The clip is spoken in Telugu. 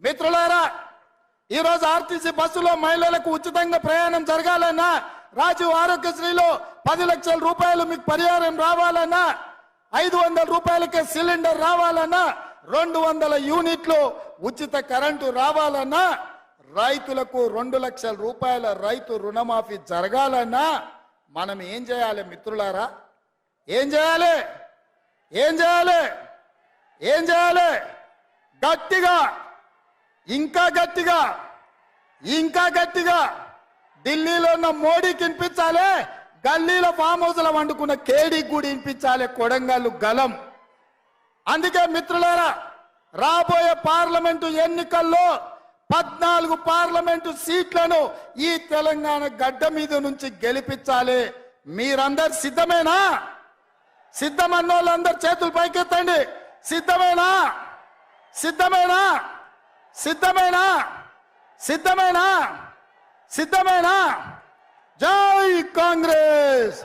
మిత్రులారా, ఈరోజు ఆర్టీసీ బస్సులో మహిళలకు ఉచితంగా ప్రయాణం జరగాలన్నా, రాజీవ్ ఆరోగ్యశ్రీలో 10 లక్షల రూపాయలు మీకు పరిహారం రావాలన్నా, 500 రూపాయలకే సిలిండర్ రావాలన్నా, 200 యూనిట్లు ఉచిత కరెంటు రావాలన్నా, రైతులకు 2 లక్షల రూపాయల రైతు రుణమాఫీ జరగాలన్నా మనం ఏం చేయాలి మిత్రులారా? ఏం చేయాలి? ఏం చేయాలి? ఏం చేయాలి? గట్టిగా, ఇంకా గట్టిగా, ఇంకా గట్టిగా ఢిల్లీలో ఉన్న మోడీకి వినిపించాలి, గల్లీలో ఫామ్ హౌస్లో వండుకున్న కేడీకి కూడా వినిపించాలి కొడంగల్లు గలం. అందుకే మిత్రులారా, రాబోయే పార్లమెంటు ఎన్నికల్లో 14 పార్లమెంటు సీట్లను ఈ తెలంగాణ గడ్డ మీద నుంచి గెలిపించాలి. మీరందరు సిద్ధమేనా? సిద్ధమన్న వాళ్ళందరూ చేతులు పైకెత్తండి. సిద్ధమేనా? సిద్ధమేనా? సిద్ధమేనా? సిద్ధమేనా? సిద్ధమేనా? జై కాంగ్రెస్.